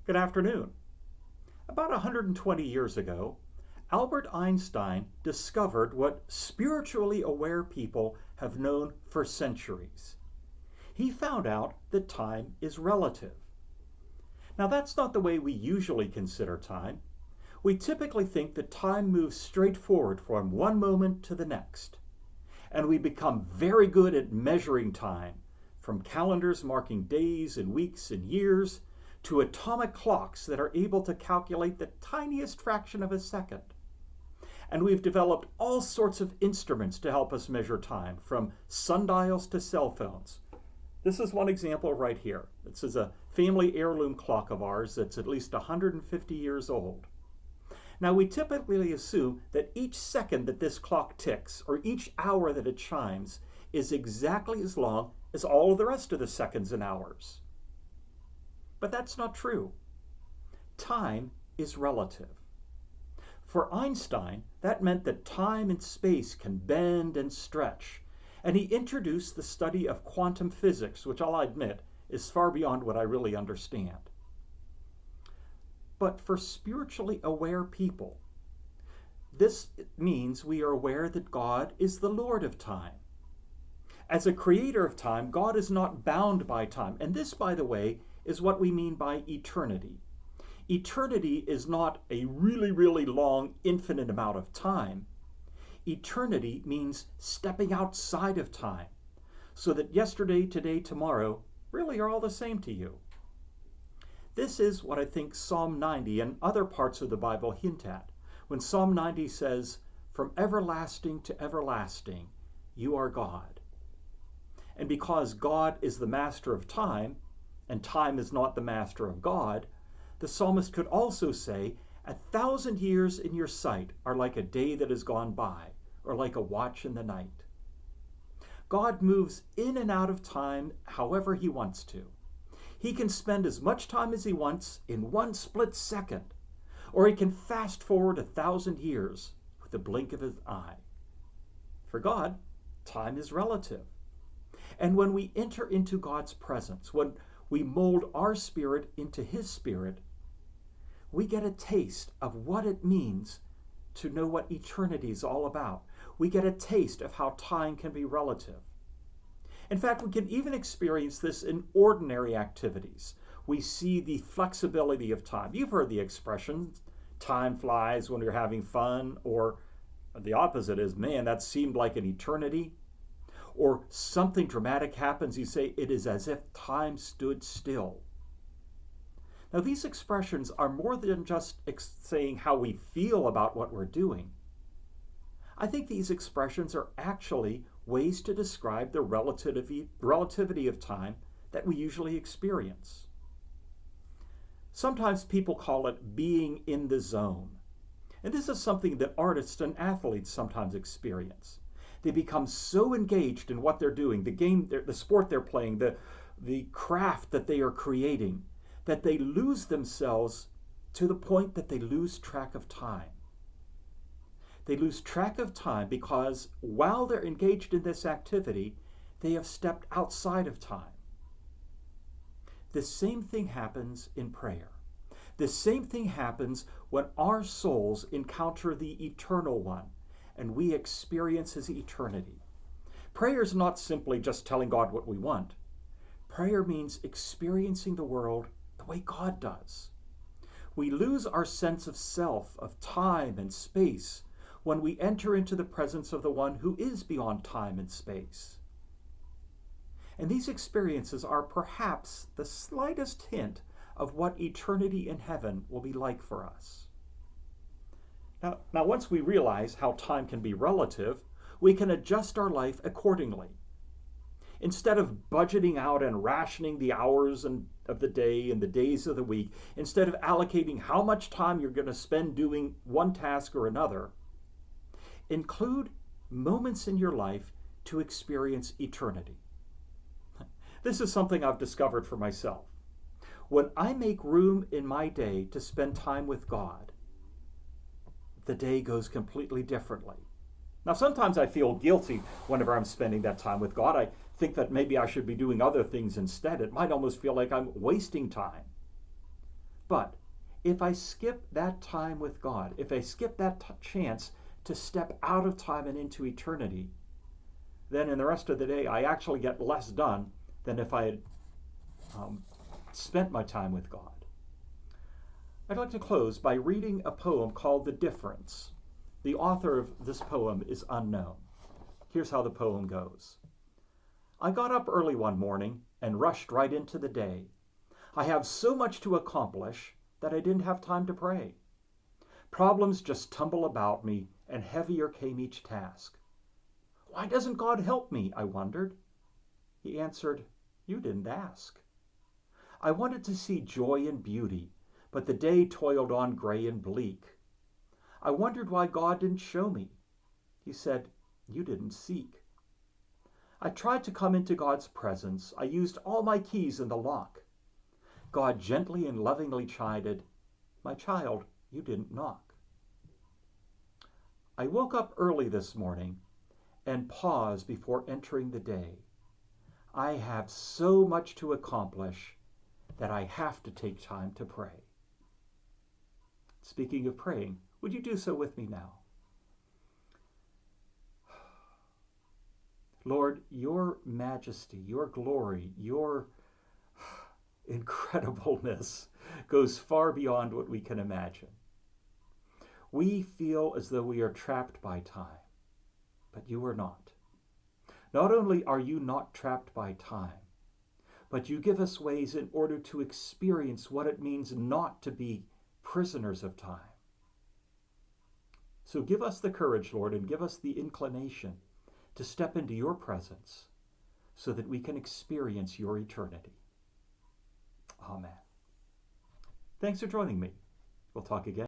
Good afternoon. About 120 years ago, Albert Einstein discovered what spiritually aware people have known for centuries. He found out that time is relative. Now, that's not the way we usually consider time. We typically think that time moves straight forward from one moment to the next. And we become very good at measuring time, from calendars marking days and weeks and years, to atomic clocks that are able to calculate the tiniest fraction of a second. And we've developed all sorts of instruments to help us measure time, from sundials to cell phones. This is one example right here. This is a family heirloom clock of ours that's at least 150 years old. Now, we typically assume that each second that this clock ticks, or each hour that it chimes, is exactly as long as all of the rest of the seconds and hours. But that's not true. Time is relative. For Einstein, that meant that time and space can bend and stretch, and he introduced the study of quantum physics, which I'll admit is far beyond what I really understand. But for spiritually aware people, this means we are aware that God is the Lord of time. As a creator of time, God is not bound by time. And this, by the way, is what we mean by eternity. Eternity is not a really, really long, infinite amount of time. Eternity means stepping outside of time, so that yesterday, today, tomorrow really are all the same to you. This is what I think Psalm 90 and other parts of the Bible hint at, when Psalm 90 says, "From everlasting to everlasting, you are God." And because God is the master of time, and time is not the master of God, the psalmist could also say, 1,000 years in your sight are like a day that has gone by, or like a watch in the night. God moves in and out of time however he wants to. He can spend as much time as he wants in one split second, or he can fast forward 1,000 years with the blink of his eye. For God, time is relative. And when we enter into God's presence, when we mold our spirit into his spirit, we get a taste of what it means to know what eternity is all about. We get a taste of how time can be relative. In fact, we can even experience this in ordinary activities. We see the flexibility of time. You've heard the expression, time flies when you're having fun, or the opposite is, man, that seemed like an eternity. Or something dramatic happens, you say, it is as if time stood still. Now, these expressions are more than just saying how we feel about what we're doing. I think these expressions are actually ways to describe the relativity of time that we usually experience. Sometimes people call it being in the zone. And this is something that artists and athletes sometimes experience. They become so engaged in what they're doing, the game, the sport they're playing, the craft that they are creating, that they lose themselves to the point that they lose track of time. They lose track of time because while they're engaged in this activity, they have stepped outside of time. The same thing happens in prayer. The same thing happens when our souls encounter the Eternal One and we experience his eternity. Prayer is not simply just telling God what we want. Prayer means experiencing the world the way God does. We lose our sense of self, of time and space, when we enter into the presence of the one who is beyond time and space. And these experiences are perhaps the slightest hint of what eternity in heaven will be like for us. Now, once we realize how time can be relative, we can adjust our life accordingly. Instead of budgeting out and rationing the hours of the day and the days of the week, instead of allocating how much time you're going to spend doing one task or another, include moments in your life to experience eternity. This is something I've discovered for myself. When I make room in my day to spend time with God, the day goes completely differently. Now, sometimes I feel guilty whenever I'm spending that time with God. I think that maybe I should be doing other things instead. It might almost feel like I'm wasting time. But if I skip that time with God, if I skip that chance to step out of time and into eternity, then in the rest of the day I actually get less done than if I had spent my time with God. I'd like to close by reading a poem called The Difference. The author of this poem is unknown. Here's how the poem goes. I got up early one morning and rushed right into the day. I have so much to accomplish that I didn't have time to pray. Problems just tumble about me, and heavier came each task. Why doesn't God help me? I wondered. He answered, you didn't ask. I wanted to see joy and beauty, but the day toiled on gray and bleak. I wondered why God didn't show me. He said, you didn't seek. I tried to come into God's presence. I used all my keys in the lock. God gently and lovingly chided, my child, you didn't knock. I woke up early this morning and paused before entering the day. I have so much to accomplish that I have to take time to pray. Speaking of praying, would you do so with me now? Lord, your majesty, your glory, your incredibleness goes far beyond what we can imagine. We feel as though we are trapped by time, but you are not. Not only are you not trapped by time, but you give us ways in order to experience what it means not to be prisoners of time. So give us the courage, Lord, and give us the inclination to step into your presence so that we can experience your eternity. Amen. Thanks for joining me. We'll talk again.